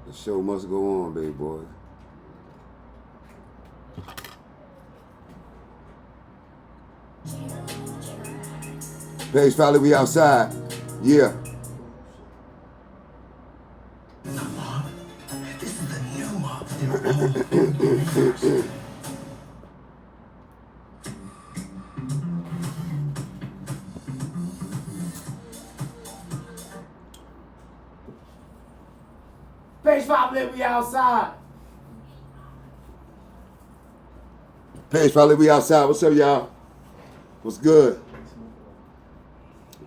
The show must go on, baby boy. Page5Lit, we outside. Yeah. This is the new mob. They're all Page5Lit, we outside. Page5Lit, we outside. What's up, y'all? What's good?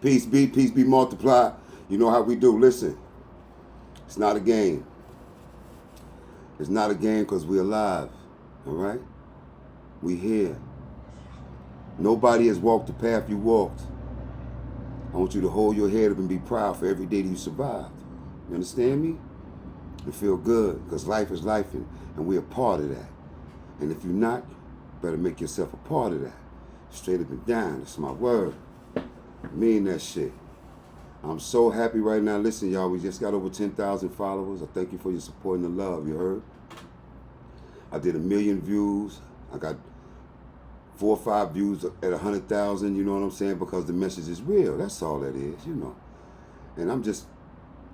Peace be multiplied. You know how we do. Listen, it's not a game. It's not a game because we're alive. All right? We here. Nobody has walked the path you walked. I want you to hold your head up and be proud for every day that you survived. You understand me? And feel good, because life is life, and we're a part of that. And if you're not, better make yourself a part of that. Straight up and down, that's my word. I mean that shit. I'm so happy right now. Listen, y'all, we just got over 10,000 followers. I thank you for your support and the love, you heard? I did 1 million views. I got 4 or 5 views at 100,000, you know what I'm saying? Because the message is real. That's all that is, you know. And I'm just,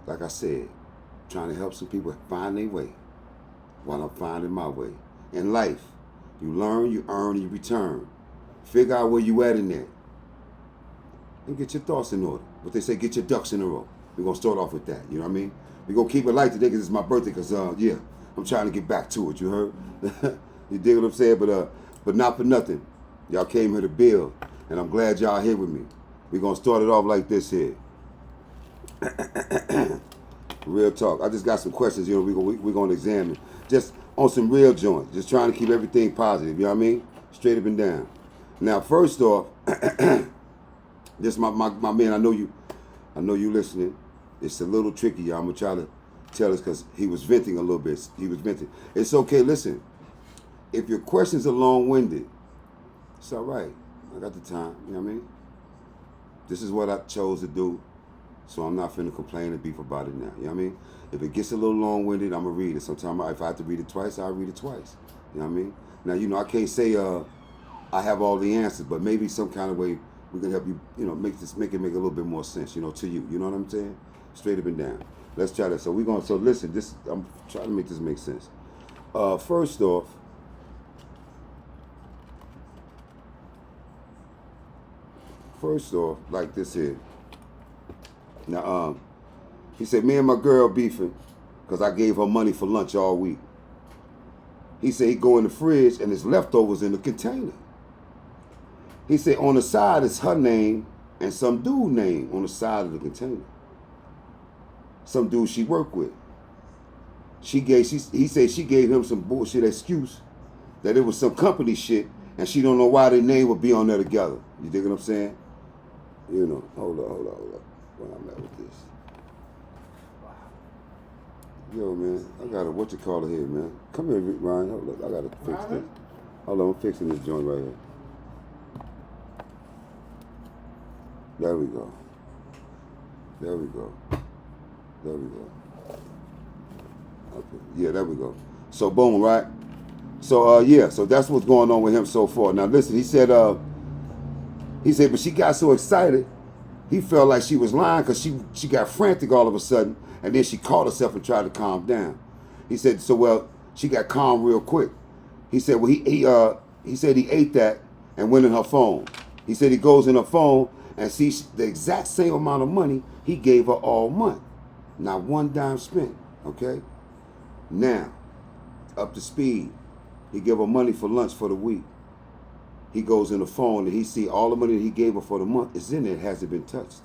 like I said, trying to help some people find their way while I'm finding my way. In life, you learn, you earn, you return. Figure out where you at in that. And get your thoughts in order. What they say, get your ducks in a row. We're going to start off with that, you know what I mean? We're going to keep it light today because it's my birthday because, yeah, I'm trying to get back to it, you heard? You dig what I'm saying? But not for nothing. Y'all came here to build, and I'm glad y'all here with me. We're going to start it off like this here. Real talk. I just got some questions, you know, we're going to examine. Just on some real joints. Just trying to keep everything positive, you know what I mean? Straight up and down. Now, first off, this my man, I know you listening. It's a little tricky, y'all. I'm going to try to tell us because he was venting a little bit. He was venting. It's okay, listen. If your questions are long-winded, it's all right. I got the time, you know what I mean? This is what I chose to do. So I'm not finna complain and beef about it now. You know what I mean? If it gets a little long-winded, I'm going to read it. Sometimes if I have to read it twice, I'll read it twice. You know what I mean? Now, you know, I can't say I have all the answers, but maybe some kind of way we can help you, you know, make it make a little bit more sense, you know, to you. You know what I'm saying? Straight up and down. Let's try that. So listen, I'm trying to make this make sense. First off, like this here. Now, he said, me and my girl beefing because I gave her money for lunch all week. He said he go in the fridge and there's leftovers in the container. He said on the side is her name and some dude name on the side of the container. Some dude she worked with. He said she gave him some bullshit excuse that it was some company shit and she don't know why their name would be on there together. You dig what I'm saying? You know, hold up. Where I'm at with this. Yo, man, I got what you call it here, man. Come here, Ryan. Hold up, I got to fix this. Hold on, I'm fixing this joint right here. There we go. Okay. Yeah, there we go. So, boom, right? So, yeah, so that's what's going on with him so far. Now, listen, he said, but she got so excited, he felt like she was lying because she got frantic all of a sudden, and then she caught herself and tried to calm down. He said, she got calm real quick. He said, he said he ate that and went in her phone. He said he goes in her phone and sees the exact same amount of money he gave her all month. Not one dime spent, okay? Now, up to speed. He gave her money for lunch for the week. He goes in the phone and he see all the money that he gave her for the month is in there. It hasn't been touched.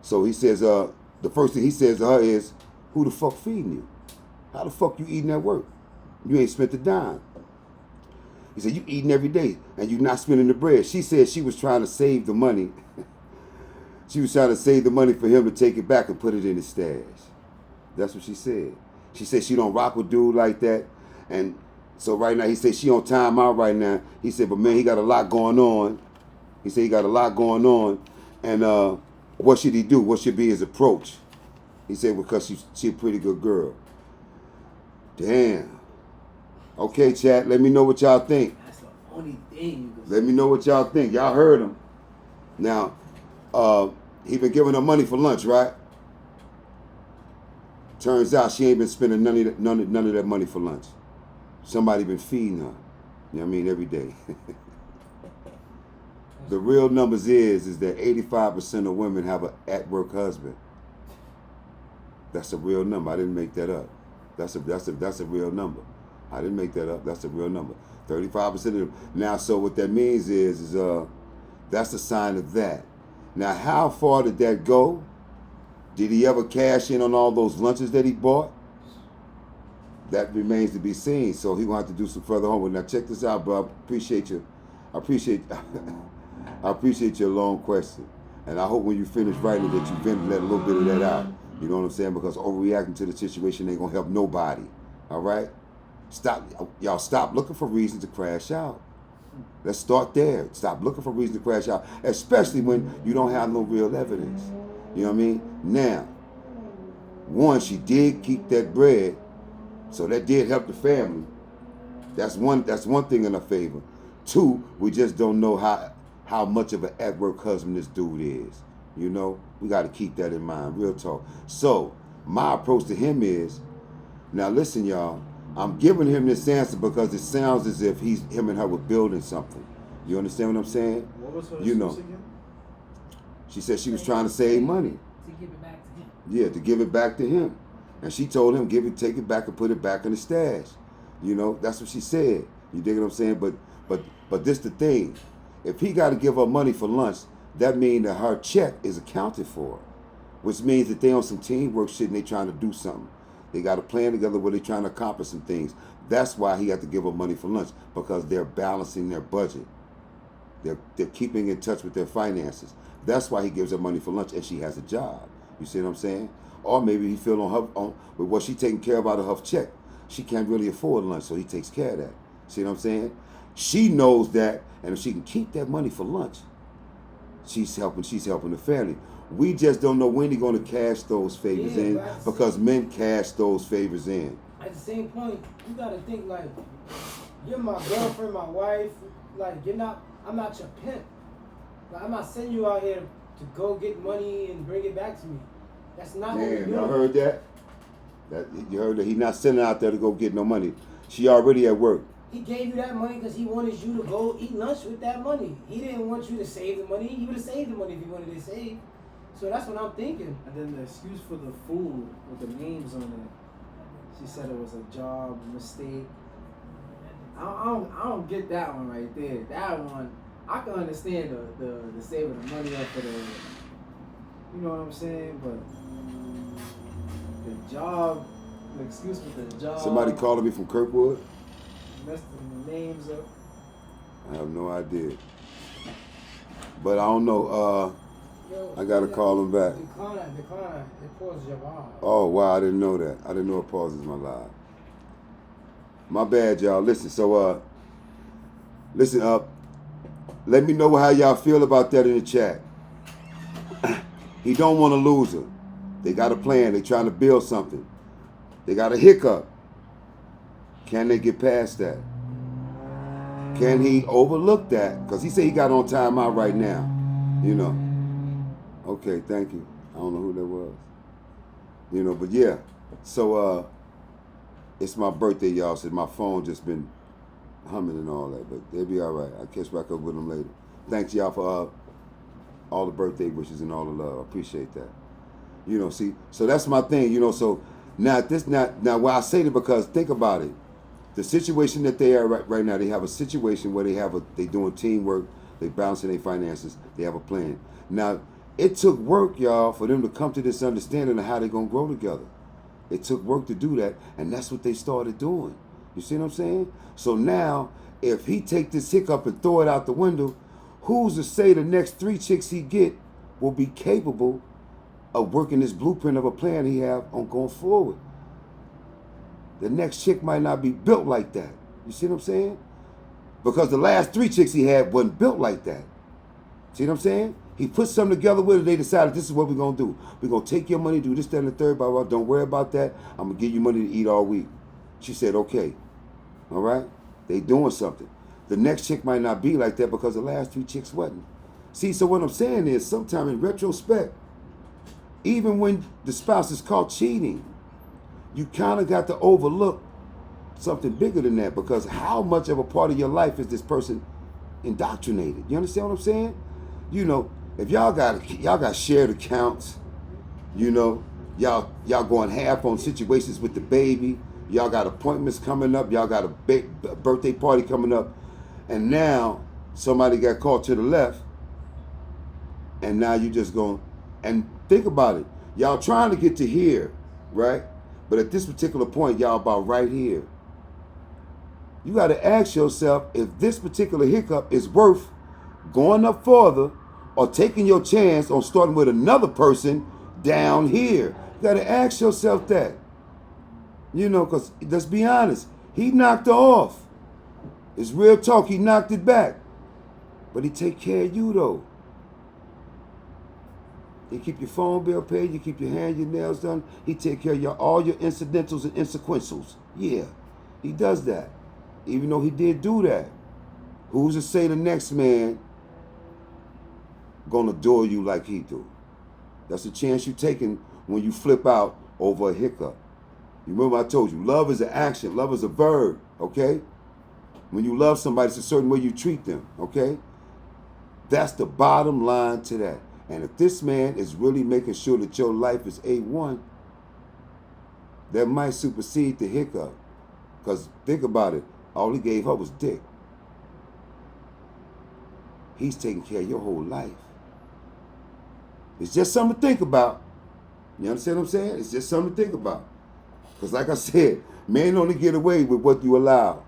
So he says, the first thing he says to her is, who the fuck feeding you? How the fuck you eating at work? You ain't spent a dime. He said, you eating every day and you not spending the bread. She said she was trying to save the money. She was trying to save the money for him to take it back and put it in his stash. That's what she said. She said she don't rock with dude like that. And so right now, he said she on time out right now. He said, but man, he got a lot going on. He said he got a lot going on. And what should he do? What should be his approach? He said because she a pretty good girl. Damn. Okay, chat. Let me know what y'all think. That's the only thing. Let me know what y'all think. Y'all heard him. Now, he been giving her money for lunch, right? Turns out she ain't been spending none of that money for lunch. Somebody been feeding her. You know what I mean? Every day. The real numbers is that 85% of women have an at-work husband. That's a real number. I didn't make that up. That's a real number. I didn't make that up. That's a real number. 35% of them. Now, so what that means is that's a sign of that. Now, how far did that go? Did he ever cash in on all those lunches that he bought? That remains to be seen. So he gonna have to do some further homework. Now, check this out, bro. I appreciate your long question, and I hope when you finish writing that you let a little bit of that out. You know what I'm saying? Because overreacting to the situation ain't gonna help nobody. All right? Y'all stop looking for reasons to crash out. Let's start there. Stop looking for reasons to crash out, especially when you don't have no real evidence. You know what I mean? Now, one, she did keep that bread, so that did help the family. That's one thing in her favor. Two, we just don't know how much of an at-work husband this dude is. You know, we got to keep that in mind. Real talk. So my approach to him is, now listen, y'all. I'm giving him this answer because it sounds as if him and her were building something. You understand what I'm saying? What was her You know, excuse again? she said she was trying to save money. To give it back to him. Yeah, to give it back to him. And she told him, take it back and put it back in the stash. You know, that's what she said. You dig what I'm saying? But this the thing. If he got to give her money for lunch, that means that her check is accounted for. Which means that they on some teamwork shit and they trying to do something. They got a plan together where they trying to accomplish some things. That's why he got to give her money for lunch, because they're balancing their budget. They're keeping in touch with their finances. That's why he gives her money for lunch, and she has a job. You see what I'm saying? Or maybe he feel with what she taking care of out of her check, she can't really afford lunch, so he takes care of that. See what I'm saying? She knows that, and if she can keep that money for lunch, she's helping the family. We just don't know when they're going to cash those favors in, because men cash those favors in. At the same point, you gotta think like, you're my girlfriend, my wife. Like, I'm not your pimp. Like, I'm not sending you out here to go get money and bring it back to me. That's not what we're Damn, doing. y'all heard that? You heard that he's not sending out there to go get no money. She already at work. He gave you that money because he wanted you to go eat lunch with that money. He didn't want you to save the money. He would have saved the money if he wanted to save. So that's what I'm thinking. And then the excuse for the food with the names on it. She said it was a job mistake. I don't get that one right there. That one, I can understand the saving the money up for the, you know what I'm saying? But the job, the excuse with the job. Somebody calling me from Kirkwood? Messed the names up. I have no idea. But I don't know. Yo, I gotta call him back. Decline. It pauses your live. Oh, wow, I didn't know that. I didn't know it pauses my live. My bad, y'all. Listen, listen up. Let me know how y'all feel about that in the chat. He don't want to lose her. They got a plan. They trying to build something. They got a hiccup. Can they get past that? Can he overlook that? Because he said he got on timeout right now. You know. Okay, thank you. I don't know who that was. You know, but yeah. So, it's my birthday, y'all. So my phone just been humming and all that. But they'll be all right. I'll catch back up with them later. Thanks, y'all, for all the birthday wishes and all the love. I appreciate that. You know, see, so that's my thing. You know, so now why I say that, because think about it. The situation that they are right now, they have a situation where they doing teamwork, they balancing their finances, they have a plan. Now, it took work, y'all, for them to come to this understanding of how they're going to grow together. It took work to do that, and that's what they started doing. You see what I'm saying? So now, if he take this hiccup and throw it out the window, who's to say the next 3 chicks he get will be capable of working this blueprint of a plan he have on going forward? The next chick might not be built like that. You see what I'm saying? Because the last 3 chicks he had wasn't built like that. See what I'm saying? He put something together with her. They decided this is what we're going to do. We're going to take your money, do this, that, and the third. Blah, blah. Don't worry about that. I'm going to give you money to eat all week. She said, okay. All right? They doing something. The next chick might not be like that because the last 3 chicks wasn't. See, so what I'm saying is sometimes in retrospect, even when the spouse is caught cheating, you kind of got to overlook something bigger than that, because how much of a part of your life is this person indoctrinated? You understand what I'm saying? You know, if y'all got shared accounts, you know, y'all going half on situations with the baby, y'all got appointments coming up, y'all got a birthday party coming up, and now somebody got caught to the left, and now you just going, and think about it, y'all trying to get to here, right? But at this particular point, y'all about right here. You got to ask yourself if this particular hiccup is worth going up further or taking your chance on starting with another person down here. You got to ask yourself that. You know, because let's be honest, he knocked her off. It's real talk, he knocked it back. But he take care of you, though. He keep your phone bill paid, you keep your hair and your nails done. He take care of all your incidentals and insequentials. Yeah, he does that. Even though he did do that, who's to say the next man gonna adore you like he do? That's a chance you taking when you flip out over a hiccup. You remember I told you, love is an action, love is a verb, okay? When you love somebody, it's a certain way you treat them, okay? That's the bottom line to that. And if this man is really making sure that your life is A1, that might supersede the hiccup. Because think about it, all he gave her was dick. He's taking care of your whole life. It's just something to think about. You understand what I'm saying? It's just something to think about. Because like I said, men only get away with what you allow.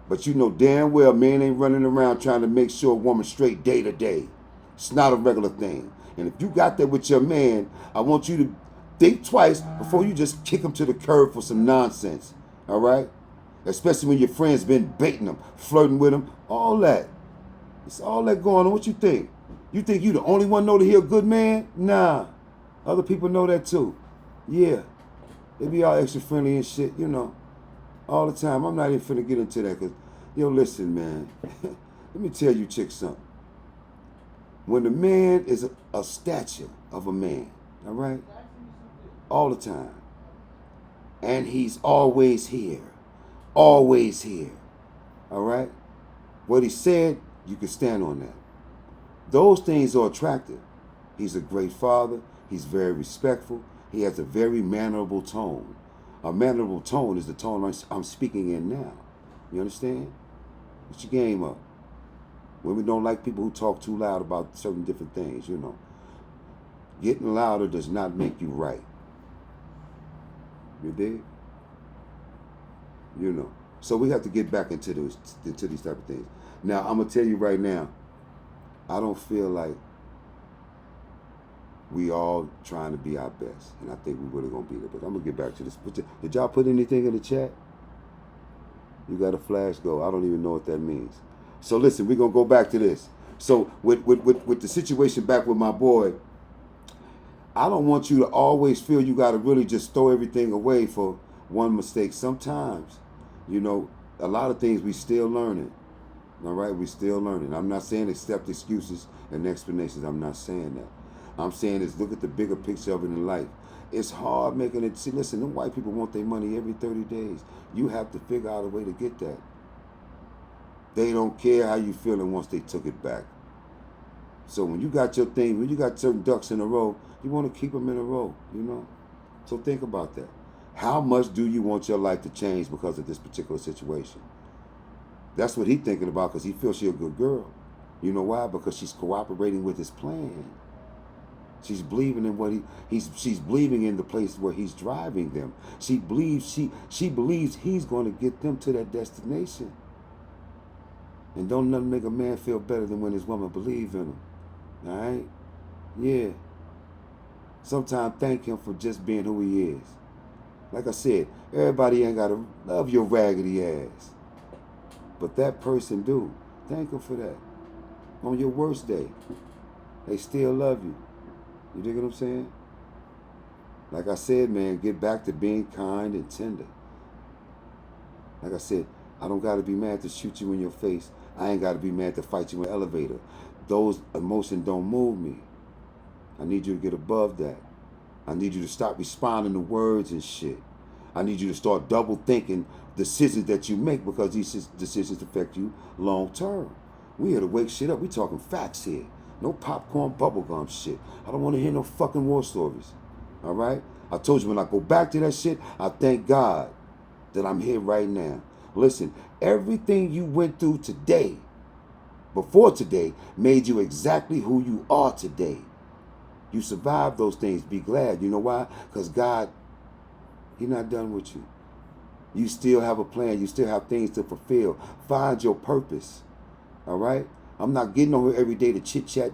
But you know damn well men ain't running around trying to make sure a woman's straight day to day. It's not a regular thing. And if you got that with your man, I want you to think twice before you just kick him to the curb for some nonsense. All right? Especially when your friends been baiting him, flirting with him, all that. It's all that going on. What you think? You think you the only one know that he a good man? Nah. Other people know that too. Yeah. They be all extra friendly and shit, you know. All the time. I'm not even finna get into that because, yo, listen, man. Let me tell you chicks something. When a man is a stature of a man, all right? All the time. And he's always here. Always here. All right? What he said, you can stand on that. Those things are attractive. He's a great father. He's very respectful. He has a very mannerable tone. A mannerable tone is the tone I'm speaking in now. You understand? Get your game up. Women don't like people who talk too loud about certain different things, you know. Getting louder does not make you right. You dig? You know. So we have to get back into these type of things. Now, I'm going to tell you right now, I don't feel like we all trying to be our best. And I think we really going to be there. But I'm going to get back to this. Did y'all put anything in the chat? You got a flash go. I don't even know what that means. So listen, we're going to go back to this. So with the situation back with my boy, I don't want you to always feel you got to really just throw everything away for one mistake. Sometimes, you know, a lot of things we still learning. All right, we still learning. I'm not saying accept excuses and explanations. I'm not saying that. I'm saying is look at the bigger picture of it in life. It's hard making it. See, listen, them white people want their money every 30 days. You have to figure out a way to get that. They don't care how you feeling once they took it back. So when you got your thing, when you got certain ducks in a row, you want to keep them in a row, you know? So think about that. How much do you want your life to change because of this particular situation? That's what he's thinking about because he feels she's a good girl. You know why? Because she's cooperating with his plan. She's believing in what she's believing in the place where he's driving them. She believes he's going to get them to that destination. And don't nothing make a man feel better than when his woman believes in him. All right? Yeah. Sometimes thank him for just being who he is. Like I said, everybody ain't got to love your raggedy ass. But that person do. Thank him for that. on your worst day. They still love you. You dig what I'm saying? Like I said, man, get back to being kind and tender. Like I said, I don't got to be mad to shoot you in your face. I ain't got to be mad to fight you in the elevator. Those emotions don't move me. I need you to get above that. I need you to stop responding to words and shit. I need you to start double thinking decisions that you make, because these decisions affect you long term. We here to wake shit up. We talking facts here. No popcorn bubblegum shit. I don't want to hear no fucking war stories. All right? I told you, when I go back to that shit, I thank God that I'm here right now. Listen, everything you went through today, before today, made you exactly who you are today. You survived those things. Be glad. You know why? Because God, He's not done with you. You still have a plan. You still have things to fulfill. Find your purpose. All right? I'm not getting on here every day to chit-chat,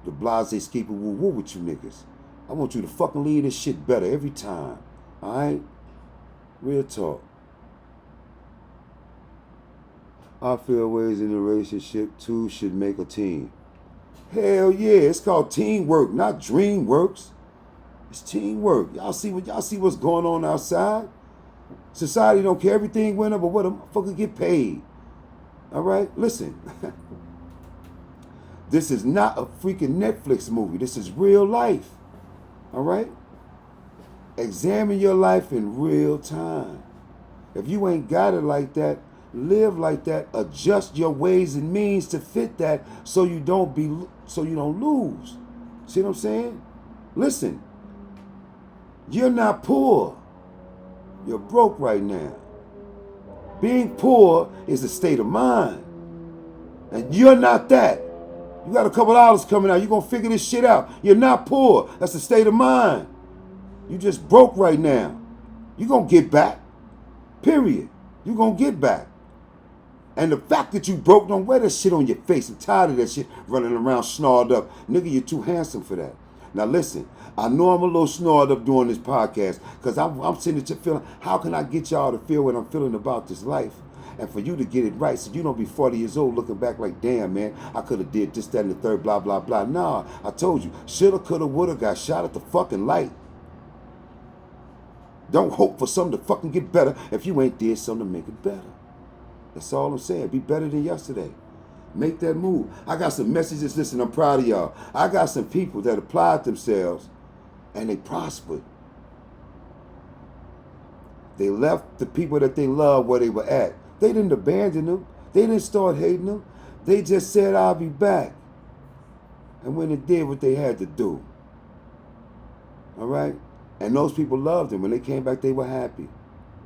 the blase skeeper woo-woo with you niggas. I want you to fucking leave this shit better every time. All right? Real talk. I feel ways in a relationship, two should make a team. Hell yeah, it's called teamwork, not dream works. It's teamwork. Y'all see what's going on outside? Society don't care, everything went up, but what a motherfucker get paid. All right, listen. This is not a freaking Netflix movie. This is real life. All right? Examine your life in real time. If you ain't got it like that, live like that. Adjust your ways and means to fit that, so you don't lose. See what I'm saying? Listen. You're not poor. You're broke right now. Being poor is a state of mind. And you're not that. You got a couple dollars coming out. You're going to figure this shit out. You're not poor. That's a state of mind. You just broke right now. You're going to get back. Period. You're going to get back. And the fact that you broke, don't wear that shit on your face. I'm tired of that shit running around snarled up. Nigga, you're too handsome for that. Now listen, I know I'm a little snarled up doing this podcast, because I'm sitting there feeling, how can I get y'all to feel what I'm feeling about this life? And for you to get it right, so you don't be 40 years old looking back like, damn, man, I could have did this, that, and the third, blah, blah, blah. Nah, I told you, shoulda, coulda, woulda, got shot at the fucking light. Don't hope for something to fucking get better if you ain't did something to make it better. That's all I'm saying. Be better than yesterday. Make that move. I got some messages. Listen, I'm proud of y'all. I got some people that applied themselves and they prospered. They left the people that they loved where they were at. They didn't abandon them. They didn't start hating them. They just said, I'll be back. And when they did what they had to do. All right? And those people loved them. When they came back, they were happy.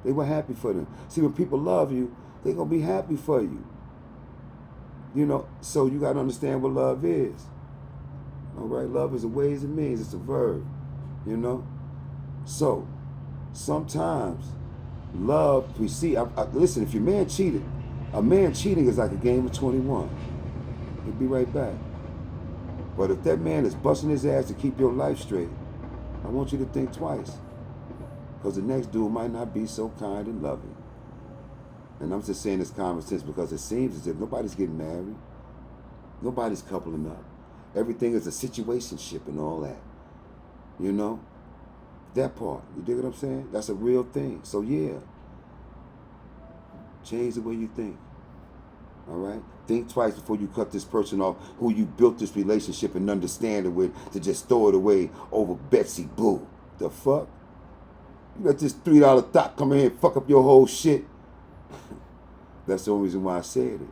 They were happy for them. See, when people love you, they're going to be happy for you. You know, so you got to understand what love is. All right? Love is a ways and means. It's a verb. You know? So, sometimes love, we see, listen, if your man cheated, a man cheating is like a game of 21. He'll be right back. But if that man is busting his ass to keep your life straight, I want you to think twice. Because the next dude might not be so kind and loving. And I'm just saying this common sense because it seems as if nobody's getting married. Nobody's coupling up. Everything is a situationship and all that. You know? That part. You dig what I'm saying? That's a real thing. So yeah. Change the way you think. All right? Think twice before you cut this person off who you built this relationship and understanding with, to just throw it away over Betsy Boo. The fuck? You let this $3 thought come in here and fuck up your whole shit. That's the only reason why I said it.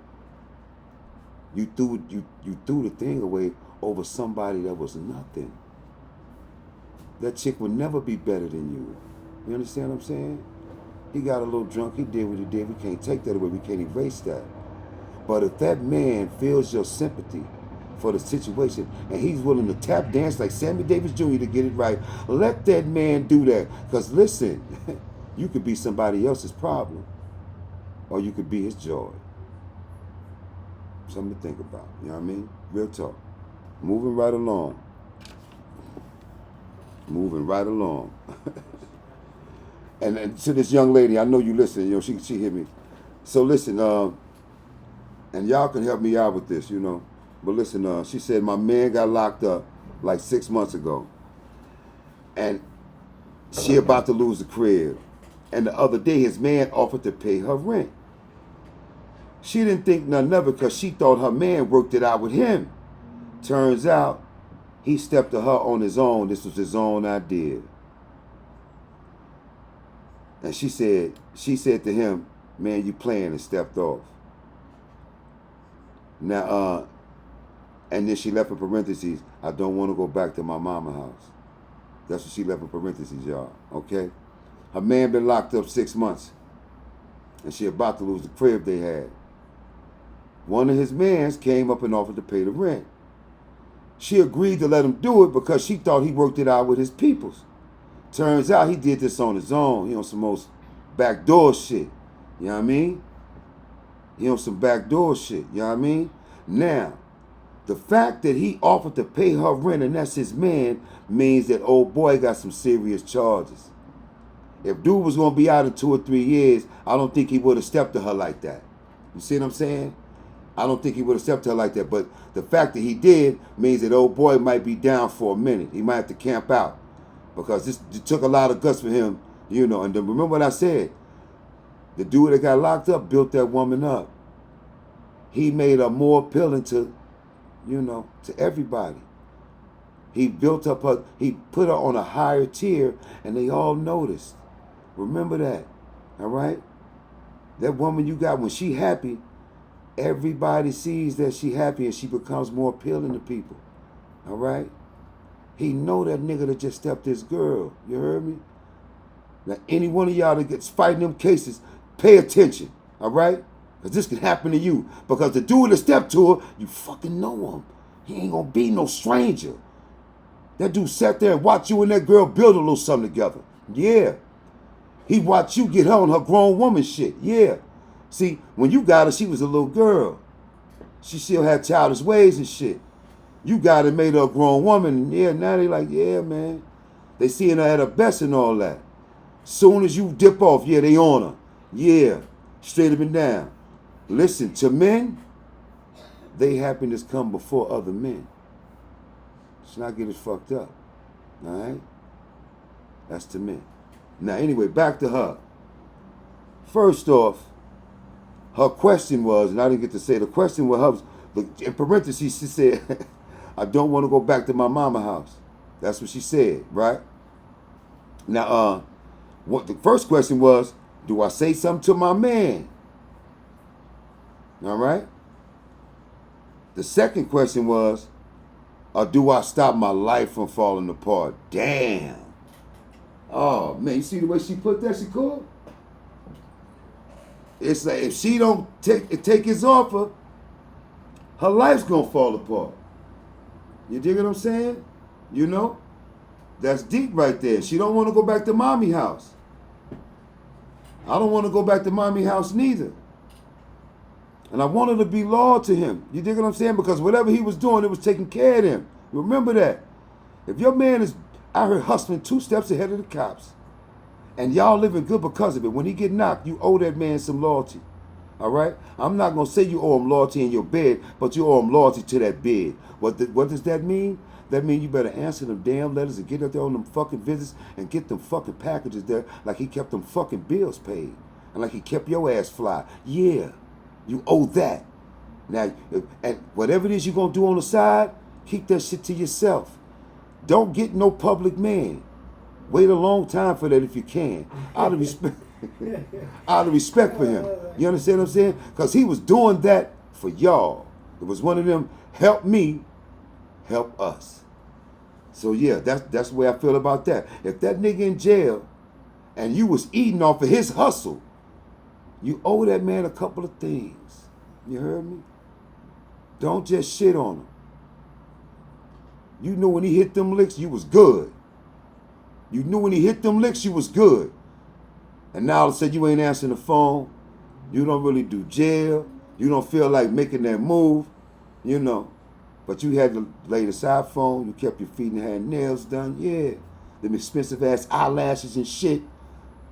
You threw the thing away over somebody that was nothing. That chick would never be better than you. You understand what I'm saying? He got a little drunk. He did what he did. We can't take that away. We can't erase that. But if that man feels your sympathy for the situation and he's willing to tap dance like Sammy Davis Jr. to get it right, let that man do that. Because listen, you could be somebody else's problem or you could be his joy. Something to think about. You know what I mean? Real talk. Moving right along. Moving right along. and to this young lady, I know you listen, you know, she hit me. So listen, and y'all can help me out with this, you know. But listen, she said my man got locked up like 6 months ago. And she about to lose the crib. And the other day his man offered to pay her rent. She didn't think nothing of it because she thought her man worked it out with him. Turns out he stepped to her on his own. This was his own idea. And she said to him, man, you playing, and stepped off. Now, and then she left in parentheses, I don't want to go back to my mama house. That's what she left in parentheses, y'all, okay? Her man been locked up 6 months. And she about to lose the crib they had. One of his mans came up and offered to pay the rent. She agreed to let him do it because she thought he worked it out with his peoples. Turns out he did this on his own. He on some most backdoor shit. You know what I mean? He on some backdoor shit. You know what I mean? Now, the fact that he offered to pay her rent and that's his man means that old boy got some serious charges. If dude was going to be out in 2 or 3 years, I don't think he would have stepped to her like that. You see what I'm saying? I don't think he would have stepped to her like that. But the fact that he did means that old boy might be down for a minute. He might have to camp out. Because it took a lot of guts for him, you know. And then remember what I said. The dude that got locked up built that woman up. He made her more appealing to, you know, to everybody. He built up her, he put her on a higher tier, and they all noticed. Remember that, all right? That woman you got, when she happy, everybody sees that she happy and she becomes more appealing to people, all right? He know that nigga that just stepped his girl, you heard me? Now, any one of y'all that gets fighting them cases, pay attention, all right? Because this can happen to you. Because the dude that stepped to her, you fucking know him. He ain't gonna be no stranger. That dude sat there and watched you and that girl build a little something together. Yeah. He watched you get her on her grown woman shit. Yeah. See, when you got her, she was a little girl. She still had childish ways and shit. You got her, made her a grown woman. And yeah, now they like, yeah, man. They seeing her at her best and all that. Soon as you dip off, yeah, they on her. Yeah. Straight up and down. Listen, to men, they happiness come before other men. Let's not get it fucked up. All right? That's to men. Now, anyway, back to her. First off, her question was, and I didn't get to say, the question was, in parentheses, she said, I don't want to go back to my mama house. That's what she said, right? Now, what the first question was, do I say something to my man? All right? The second question was, or do I stop my life from falling apart? Damn. Oh, man, you see the way she put that? She cool? It's like if she don't take his offer, her life's going to fall apart. You dig what I'm saying? You know? That's deep right there. She don't want to go back to mommy house. I don't want to go back to mommy house neither. And I want her to be loyal to him. You dig what I'm saying? Because whatever he was doing, it was taking care of him. Remember that. If your man is out here hustling 2 steps ahead of the cops, and y'all living good because of it, when he get knocked, you owe that man some loyalty. All right? I'm not going to say you owe him loyalty in your bed, but you owe him loyalty to that bed. What does that mean? That means you better answer them damn letters and get up there on them fucking visits and get them fucking packages there like he kept them fucking bills paid. And like he kept your ass fly. Yeah, you owe that. Now, and whatever it is you're going to do on the side, keep that shit to yourself. Don't get no public man. Wait a long time for that if you can. Out of respect. Out of respect for him. You understand what I'm saying? Because he was doing that for y'all. It was one of them, help me, help us. So yeah, that's the way I feel about that. If that nigga in jail and you was eating off of his hustle, you owe that man a couple of things. You heard me? Don't just shit on him. You knew when he hit them licks, you was good. You knew when he hit them licks, you was good. And now all of a sudden you ain't answering the phone. You don't really do jail. You don't feel like making that move, you know. But you had to lay the side phone. You kept your feet and had nails done. Yeah. Them expensive ass eyelashes and shit.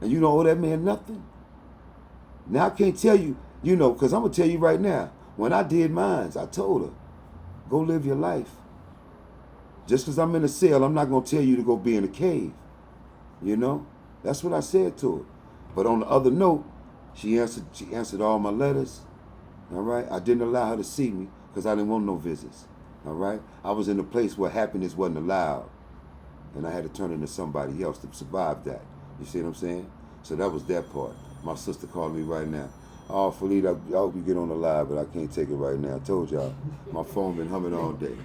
And you don't owe that man nothing. Now I can't tell you, you know, because I'm going to tell you right now. When I did mines, I told her, Go live your life. Just because I'm in a cell, I'm not going to tell you to go be in a cave. You know? That's what I said to her. But on the other note, she answered all my letters. All right? I didn't allow her to see me because I didn't want no visits. All right? I was in a place where happiness wasn't allowed. And I had to turn into somebody else to survive that. You see what I'm saying? So that was that part. My sister called me right now. Oh, Page5Lit, I hope you get on the live, but I can't take it right now. I told y'all, my phone been humming all day.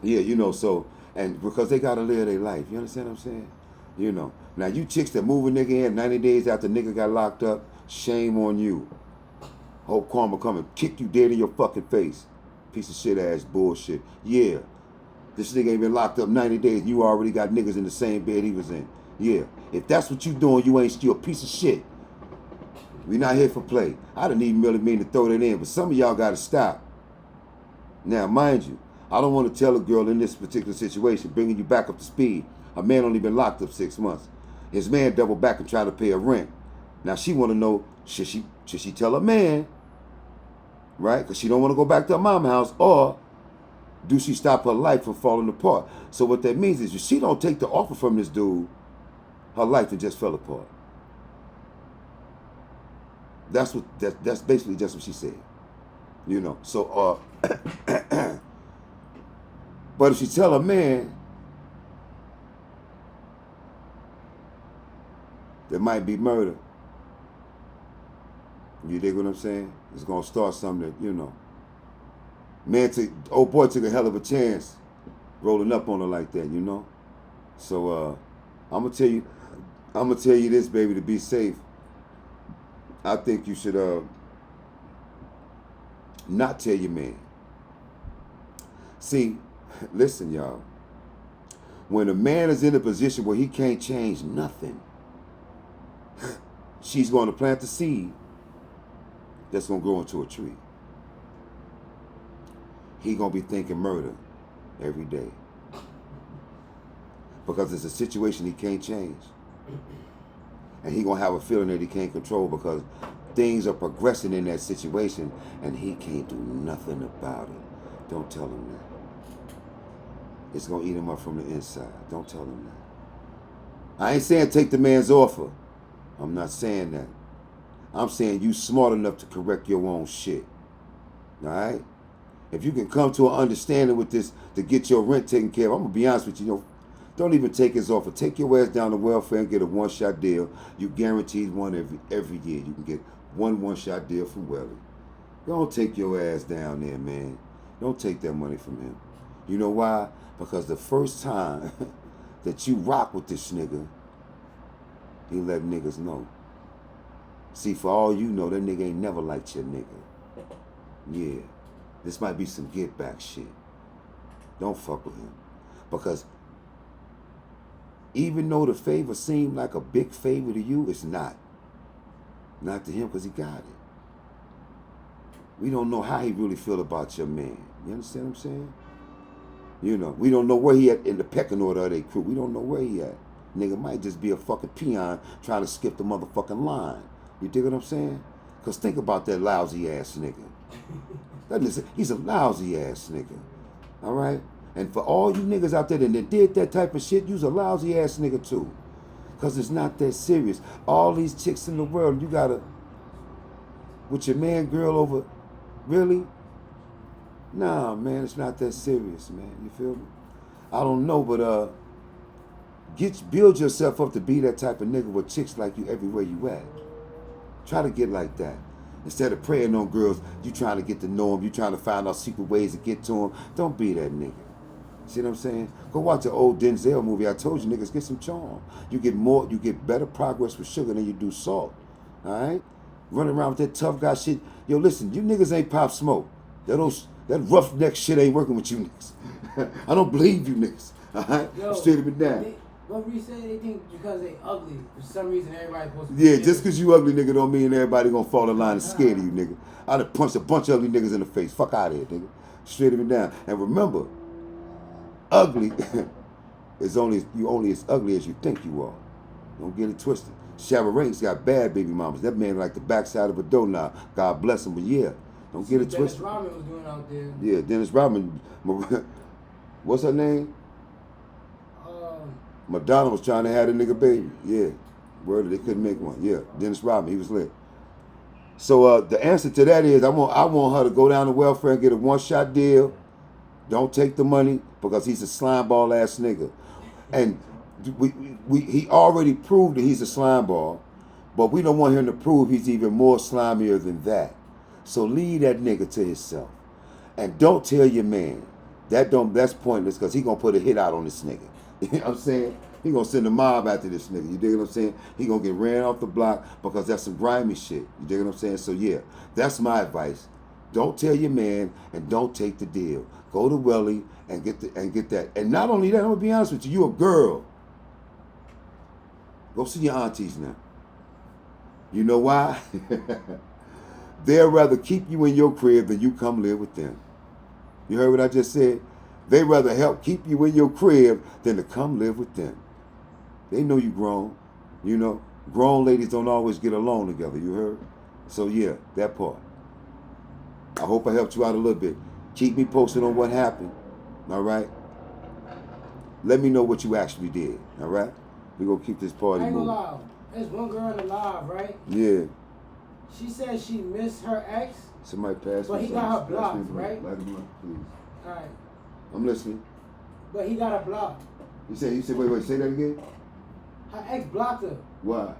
Yeah, you know, so, and because they got to live their life. You understand what I'm saying? You know. Now, you chicks that move a nigga in 90 days after nigga got locked up, shame on you. Hope karma come and kick you dead in your fucking face. Piece of shit ass bullshit. Yeah. This nigga ain't been locked up 90 days and you already got niggas in the same bed he was in. Yeah. If that's what you doing, you ain't still a piece of shit. We not here for play. I didn't even really mean to throw that in, but some of y'all got to stop. Now, mind you, I don't want to tell a girl in this particular situation, bringing you back up to speed. A man only been locked up 6 months. His man doubled back and tried to pay her rent. Now she want to know, should she tell her man, right? Because she don't want to go back to her mama's house, or do she stop her life from falling apart? So what that means is if she don't take the offer from this dude, her life just fell apart. That's basically just what she said. You know, so but if she tell her man, there might be murder. You dig what I'm saying? It's gonna start something that, you know. Old boy took a hell of a chance rolling up on her like that, you know? So I'm gonna tell you this, baby, to be safe. I think you should not tell your man. See, listen, y'all. When a man is in a position where he can't change nothing, she's going to plant the seed that's going to grow into a tree. He going to be thinking murder every day because it's a situation he can't change. And he going to have a feeling that he can't control because things are progressing in that situation and he can't do nothing about it. Don't tell him that. It's going to eat him up from the inside. Don't tell him that. I ain't saying take the man's offer. I'm not saying that. I'm saying you smart enough to correct your own shit. All right? If you can come to an understanding with this to get your rent taken care of, I'm going to be honest with you, don't even take his offer. Take your ass down to welfare and get a one-shot deal. You guaranteed one every year. You can get one-shot deal from Welly. Don't take your ass down there, man. Don't take that money from him. You know why? Because the first time that you rock with this nigga, he let niggas know. See, for all you know, that nigga ain't never liked your nigga. Yeah. This might be some get back shit. Don't fuck with him. Because even though the favor seemed like a big favor to you, it's not. Not to him because he got it. We don't know how he really feel about your man. You understand what I'm saying? You know, we don't know where he at in the pecking order of their crew. We don't know where he at. Nigga might just be a fucking peon trying to skip the motherfucking line. You dig what I'm saying? Because think about that lousy ass nigga. He's a lousy ass nigga. All right? And for all you niggas out there that did that type of shit, you's a lousy ass nigga too. Because it's not that serious. All these chicks in the world, you gotta, with your man, girl over, really? Nah, man, it's not that serious, man. You feel me? I don't know, but build yourself up to be that type of nigga with chicks like you everywhere you at. Try to get like that. Instead of preying on girls, you trying to get to know them, you trying to find out secret ways to get to them. Don't be that nigga. See what I'm saying? Go watch an old Denzel movie. I told you, niggas, get some charm. You get better progress with sugar than you do salt. All right? Running around with that tough guy shit. Yo, listen, you niggas ain't Pop Smoke. That roughneck shit ain't working with you niggas. I don't believe you niggas. All right? Yo, straight up and down. What we say, they think because they ugly, for some reason everybody's supposed to be Yeah, just because you ugly, nigga, don't mean everybody gonna fall in line and scared of you, nigga. I'd have punched a bunch of ugly niggas in the face. Fuck out of here, nigga. Straight up and down. And remember, ugly is only as ugly as you think you are. Don't get it twisted. Shabba Ranks got bad baby mamas. That man like the backside of a doughnut. God bless him, but yeah, Don't get it Dennis twisted. Rodman was doing out there. Yeah, Dennis Rodman. What's her name? Madonna was trying to have a nigga baby. Yeah. Word, they couldn't make one. Yeah, Dennis Rodman, he was lit. So the answer to that is I want her to go down to welfare and get a one-shot deal. Don't take the money because he's a slime ball ass nigga. And he already proved that he's a slime ball, but we don't want him to prove he's even more slimier than that. So leave that nigga to himself. And don't tell your man. That's pointless because he gonna put a hit out on this nigga. You know what I'm saying? He gonna send a mob after this nigga. You dig what I'm saying? He gonna get ran off the block because that's some grimy shit. You dig what I'm saying? So yeah, that's my advice. Don't tell your man and don't take the deal. Go to Welly and get that. And not only that, I'm gonna be honest with you. You a girl. Go see your aunties now. You know why? They'd rather keep you in your crib than you come live with them. You heard what I just said? They'd rather help keep you in your crib than to come live with them. They know you grown. You know, grown ladies don't always get along together. You heard? So yeah, that part. I hope I helped you out a little bit. Keep me posted on what happened. All right? Let me know what you actually did. All right? We're going to keep this party I ain't moving. gonna lie. There's one girl in the live, right? Yeah. She said she missed her ex. Somebody pass me. But he got her blocked, me, right? Light him up, please. Alright. I'm listening. But he got her blocked. He said, wait, say that again? Her ex blocked her. Why?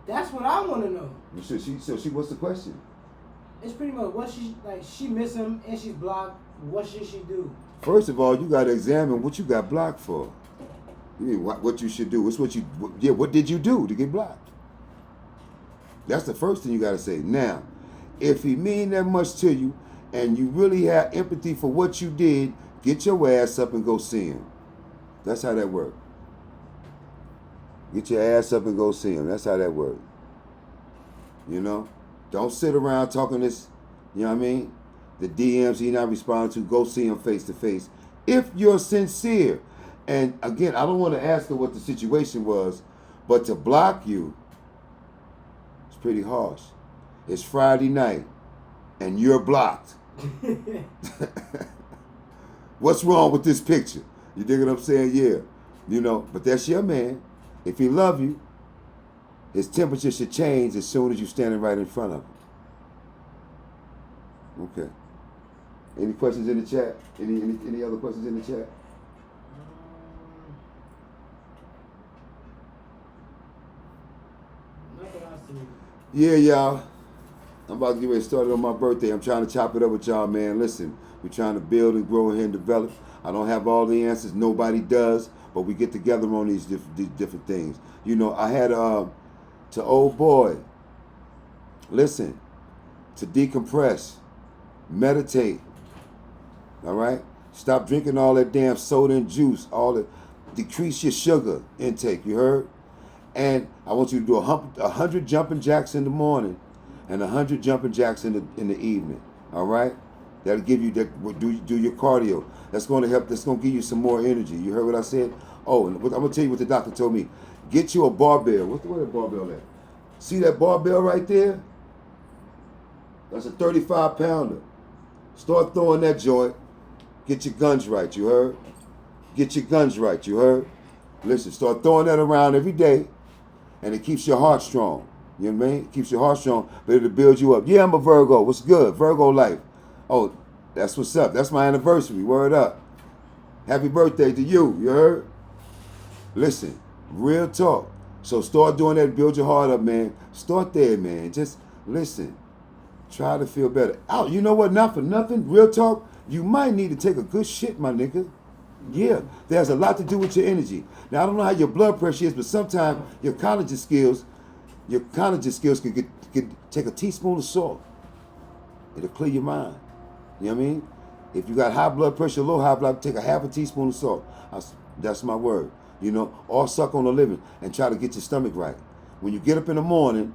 That's what I want to know. So she, what's the question? It's pretty much what she missed him and she's blocked. What should she do? First of all, you got to examine what you got blocked for. You mean what you should do? It's what did you do to get blocked? That's the first thing you got to say. Now, if he mean that much to you and you really have empathy for what you did, get your ass up and go see him. That's how that works. Get your ass up and go see him. That's how that works. You know? Don't sit around talking this, you know what I mean? The DMs he not responding to, go see him face to face. If you're sincere. And again, I don't want to ask her what the situation was, but to block you, it's pretty harsh. It's Friday night, and you're blocked. What's wrong with this picture? You dig what I'm saying? Yeah. You know, but that's your man. If he love you, his temperature should change as soon as you're standing right in front of him. Okay. Any questions in the chat? Any other questions in the chat? Yeah, y'all. I'm about to get ready to start it on my birthday. I'm trying to chop it up with y'all, man. Listen, we're trying to build and grow and develop. I don't have all the answers. Nobody does. But we get together on these different things. You know, I had to old boy, listen, to decompress, meditate, all right? Stop drinking all that damn soda and juice, decrease your sugar intake, you heard? And I want you to do 100 jumping jacks in the morning and 100 jumping jacks in the evening, all right? That'll give you, do your cardio. That's going to help, that's going to give you some more energy. You heard what I said? Oh, and I'm going to tell you what the doctor told me. Get you a barbell. Where the barbell at? See that barbell right there? That's a 35-pounder. Start throwing that joint. Get your guns right, you heard? Get your guns right, you heard? Listen, start throwing that around every day, and it keeps your heart strong. You know what I mean? It keeps your heart strong, but it'll build you up. Yeah, I'm a Virgo. What's good? Virgo life. Oh, that's what's up. That's my anniversary. Word up. Happy birthday to you. You heard? Listen, real talk. So start doing that. Build your heart up, man. Start there, man. Just listen. Try to feel better. Oh, you know what? Not for nothing. Real talk. You might need to take a good shit, my nigga. Yeah, there's a lot to do with your energy. Now, I don't know how your blood pressure is, but sometimes your collagen skills can take a teaspoon of salt. It'll clear your mind. You know what I mean? If you got high blood pressure, low high blood, take a half a teaspoon of salt. That's my word. You know, or suck on a lemon and try to get your stomach right. When you get up in the morning,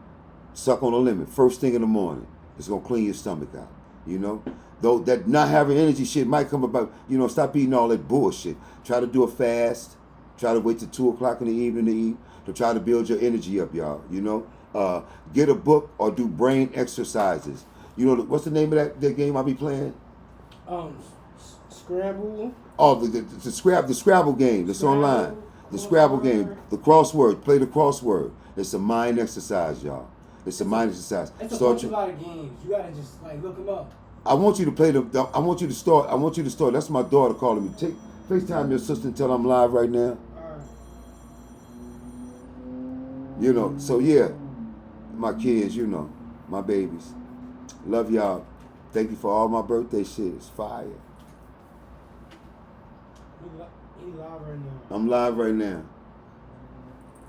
suck on a lemon. First thing in the morning. It's going to clean your stomach out. You know? Though that not having energy shit might come about, you know, stop eating all that bullshit. Try to do a fast. Try to wait till 2 o'clock in the evening to eat. To try to build your energy up, y'all. You know? Get a book or do brain exercises. You know, what's the name of that game I be playing? Scramble. Oh, the Scrabble game that's Scrabble, online. The Scrabble game, crossword. the crossword. Play the crossword. It's a mind exercise, y'all. It's a mind exercise. It's a Start bunch of a lot of games. You gotta just like look them up. I want you to play the. I want you to start. I want you to start. That's my daughter calling me. Take FaceTime your sister and tell her I'm live right now. Alright. You know. So yeah, my kids. You know, my babies. Love y'all. Thank you for all my birthday shit. It's fire. He live right now. I'm live right now.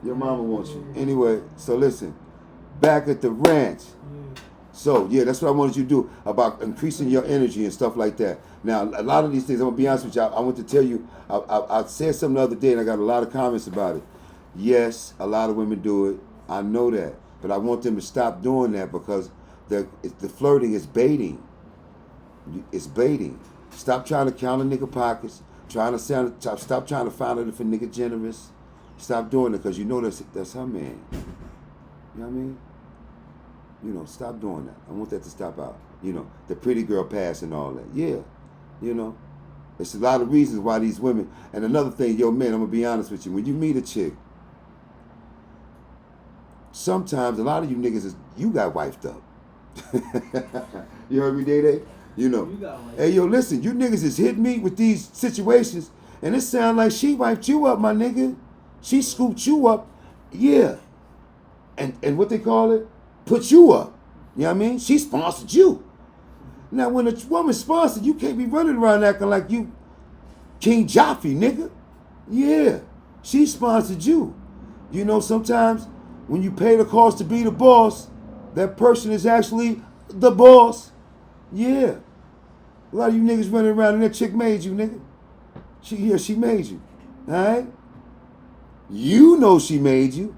Your mama wants you. Anyway, so listen. Back at the ranch. Yeah. So, yeah, that's what I wanted you to do about increasing your energy and stuff like that. Now, a lot of these things, I'm going to be honest with you, I want to tell you, I said something the other day and I got a lot of comments about it. Yes, a lot of women do it. I know that. But I want them to stop doing that because the flirting is baiting. It's baiting. Stop trying to count a nigga pockets. Stop trying to find out if a nigga generous. Stop doing it because you know that's her man. You know what I mean? You know, stop doing that. I want that to stop out. You know, the pretty girl pass and all that. Yeah. You know, there's a lot of reasons why these women. And another thing, yo, man, I'm going to be honest with you. When you meet a chick, sometimes a lot of you niggas, you got wifed up. You heard me, Day? You know. Hey, yo, listen, you niggas is hitting me with these situations, and it sound like she wiped you up, my nigga. She scooped you up. Yeah. And what they call it? Put you up. You know what I mean? She sponsored you. Now, when a woman sponsored, you can't be running around acting like you King Joffrey, nigga. Yeah. She sponsored you. You know, sometimes when you pay the cost to be the boss, that person is actually the boss. Yeah. A lot of you niggas running around and that chick made you, nigga. She made you. Alright? You know she made you.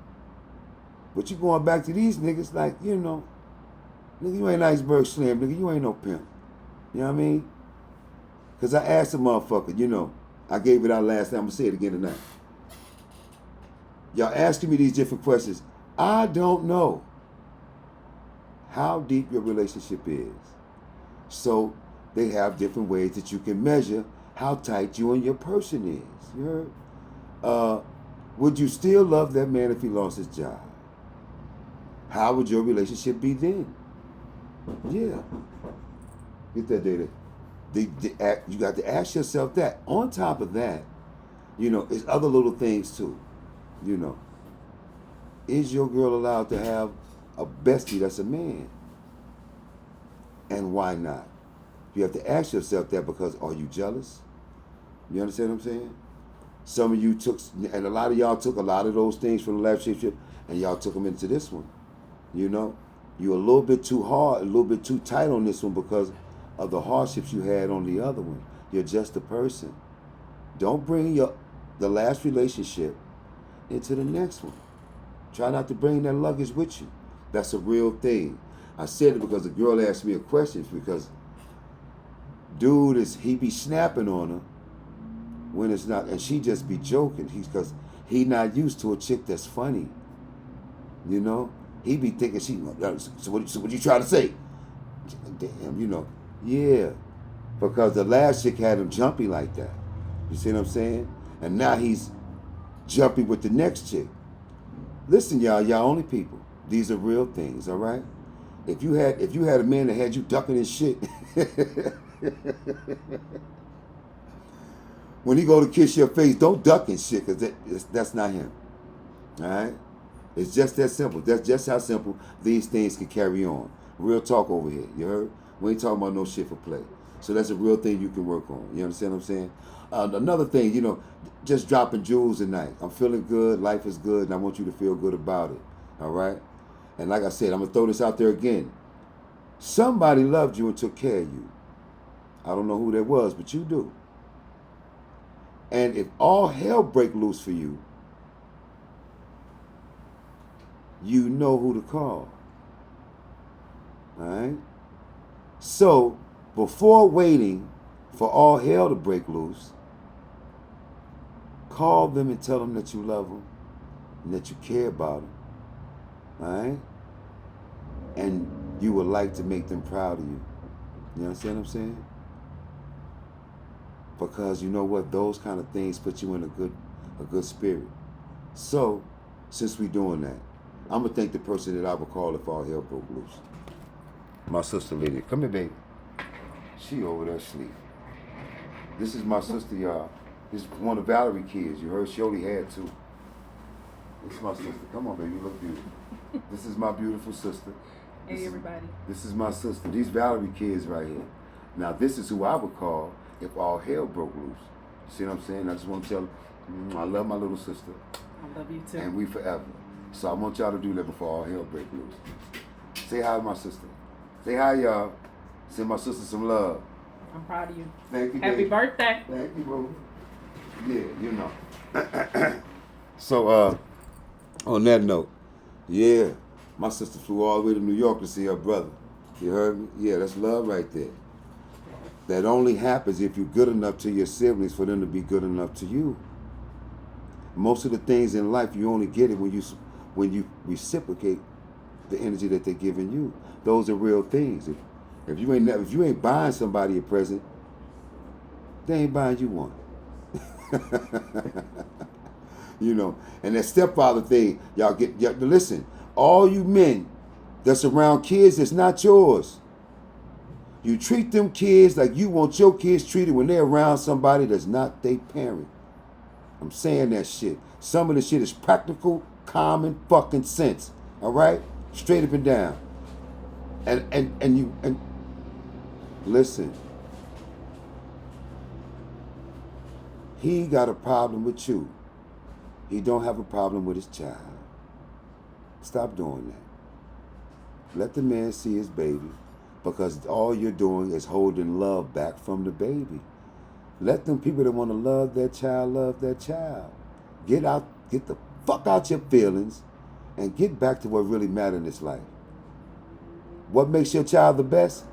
But you going back to these niggas like, you know, nigga, you ain't Iceberg Slim, nigga. You ain't no pimp. You know what I mean? Because I asked the motherfucker, you know, I gave it out last time. I'm going to say it again tonight. Y'all asking me these different questions. I don't know how deep your relationship is. So they have different ways that you can measure how tight you and your person is. You heard? Would you still love that man if he lost his job? How would your relationship be then? Yeah. Get that data. You got to ask yourself that. On top of that, you know, it's other little things too. You know, is your girl allowed to have a bestie that's a man? And why not? You have to ask yourself that because are you jealous? You understand what I'm saying? Some of you took, and a lot of y'all took a lot of those things from the last relationship and y'all took them into this one. You know, you're a little bit too hard, a little bit too tight on this one because of the hardships you had on the other one. You're just a person. Don't bring the last relationship into the next one. Try not to bring that luggage with you. That's a real thing. I said it because the girl asked me a question because dude he be snapping on her when it's not, and she just be joking. Because he not used to a chick that's funny. You know? He be thinking so what you trying to say? Damn, you know. Yeah. Because the last chick had him jumpy like that. You see what I'm saying? And now he's jumpy with the next chick. Listen, y'all only people. These are real things, all right? If you had a man that had you ducking his shit, when he go to kiss your face, don't duck and shit, because that's not him. All right? It's just that simple. That's just how simple these things can carry on. Real talk over here. You heard? We ain't talking about no shit for play. So that's a real thing you can work on. You understand what I'm saying? Another thing, you know, just dropping jewels tonight. I'm feeling good. Life is good, and I want you to feel good about it. All right? And like I said, I'm going to throw this out there again. Somebody loved you and took care of you. I don't know who that was, but you do. And if all hell break loose for you, you know who to call. All right? So, before waiting for all hell to break loose, call them and tell them that you love them and that you care about them. All right? And you would like to make them proud of you. You understand what I'm saying? Because you know what? Those kind of things put you in a good spirit. So, since we doing that, I'm gonna thank the person that I would call if all hell broke loose. My sister Lydia. Come here, baby. She over there asleep. This is my sister, y'all. This is one of Valerie's kids. You heard she only had two. This is my sister. Come on, baby. You look beautiful. This is my beautiful sister. Hey, everybody. This is my sister. These Valerie kids right here. Now, this is who I would call if all hell broke loose. See what I'm saying? I just want to tell her, I love my little sister. I love you too. And we forever. So I want y'all to do that before all hell break loose. Say hi to my sister. Say hi, y'all. Send my sister some love. I'm proud of you. Thank you, Happy baby. birthday. Thank you, boo. Yeah, you know. So, on that note, yeah, my sister flew all the way to New York to see her brother. You heard me? Yeah, that's love right there. That only happens if you're good enough to your siblings for them to be good enough to you. Most of the things in life, you only get it when you reciprocate the energy that they're giving you. Those are real things. If you ain't buying somebody a present, they ain't buying you one. You know, and that stepfather thing, y'all listen, all you men that's around kids that's not yours, you treat them kids like you want your kids treated when they're around somebody that's not their parent. I'm saying that shit. Some of the shit is practical, common fucking sense. All right? Straight up and down. And listen. He got a problem with you. He don't have a problem with his child. Stop doing that. Let the man see his baby, because all you're doing is holding love back from the baby. Let them people that want to love their child. Get the fuck out your feelings and get back to what really matters in this life. What makes your child the best?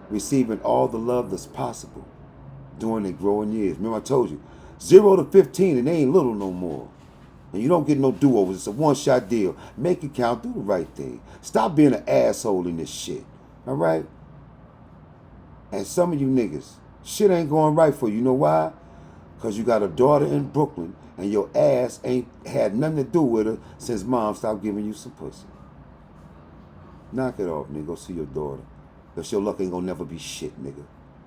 Receiving all the love that's possible during their growing years. Remember I told you, 0 to 15 and they ain't little no more. And you don't get no do-overs. It's a one-shot deal. Make it count. Do the right thing. Stop being an asshole in this shit. All right? And some of you niggas, shit ain't going right for you. You know why? Because you got a daughter in Brooklyn and your ass ain't had nothing to do with her since mom stopped giving you some pussy. Knock it off, nigga. Go see your daughter. Because your luck ain't gonna never be shit, nigga.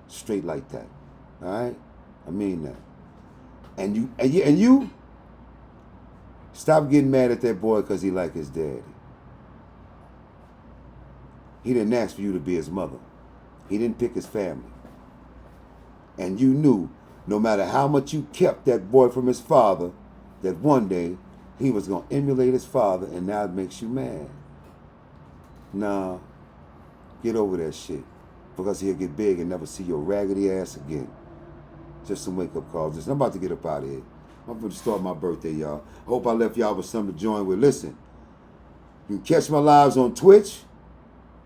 Straight like that. All right? I mean that. And you stop getting mad at that boy because he like his daddy. He didn't ask for you to be his mother. He didn't pick his family. And you knew, no matter how much you kept that boy from his father, that one day he was going to emulate his father, and now it makes you mad. Nah, get over that shit. Because he'll get big and never see your raggedy ass again. Just some wake-up calls. I'm about to get up out of here. I'm going to start my birthday, y'all. Hope I left y'all with something to join with. Listen, you can catch my lives on Twitch,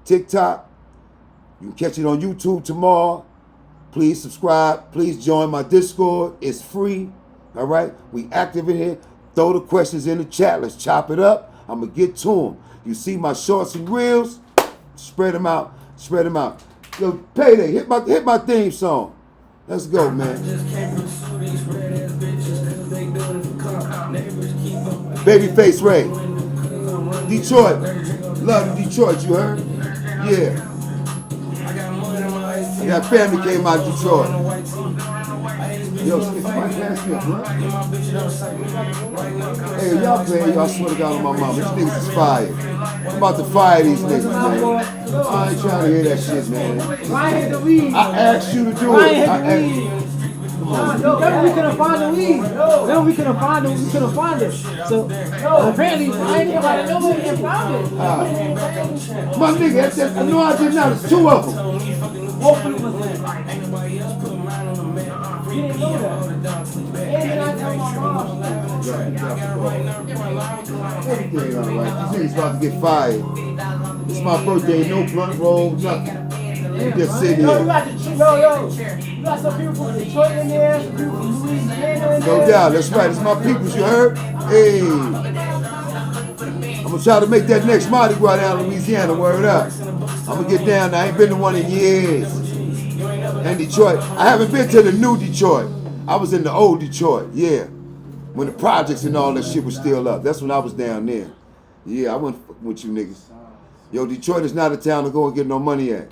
TikTok. You can catch it on YouTube tomorrow. Please subscribe. Please join my Discord. It's free. All right? We active in here. Throw the questions in the chat. Let's chop it up. I'm going to get to them. You see my shorts and reels? Spread them out. Spread them out. Yo, Payday, hit my theme song. Let's go, man. Babyface Ray. Detroit. Love Detroit, you heard? Yeah. That family came out of Detroit. Yo, somebody pass me up, bro. Hey, y'all playing, y'all swear to God on my mama. These niggas is fired. I'm about to fire these niggas, man. I ain't trying to hear that shit, man. I asked you to do it. Then we couldn't find the weed. Then we couldn't find it. So apparently I ain't nobody know where they found it. My nigga, I know I did not. There's two of them. Hopefully it was there. You didn't know that. And then I told my mom. Everything alright. These niggas about to get fired. It's my birthday, no blunt roll, nothing. We just sitting here. You got some people from Detroit in there, some people from Louisiana in there. No doubt, that's right. It's my peoples, you heard? Hey. I'm gonna try to make that next Mardi Gras down in Louisiana, word up. I'm gonna get down there. I ain't been to one in years. In Detroit. I haven't been to the new Detroit. I was in the old Detroit, yeah. When the projects and all that shit was still up. That's when I was down there. Yeah, I wasn't fucking with you niggas. Yo, Detroit is not a town to go and get no money at.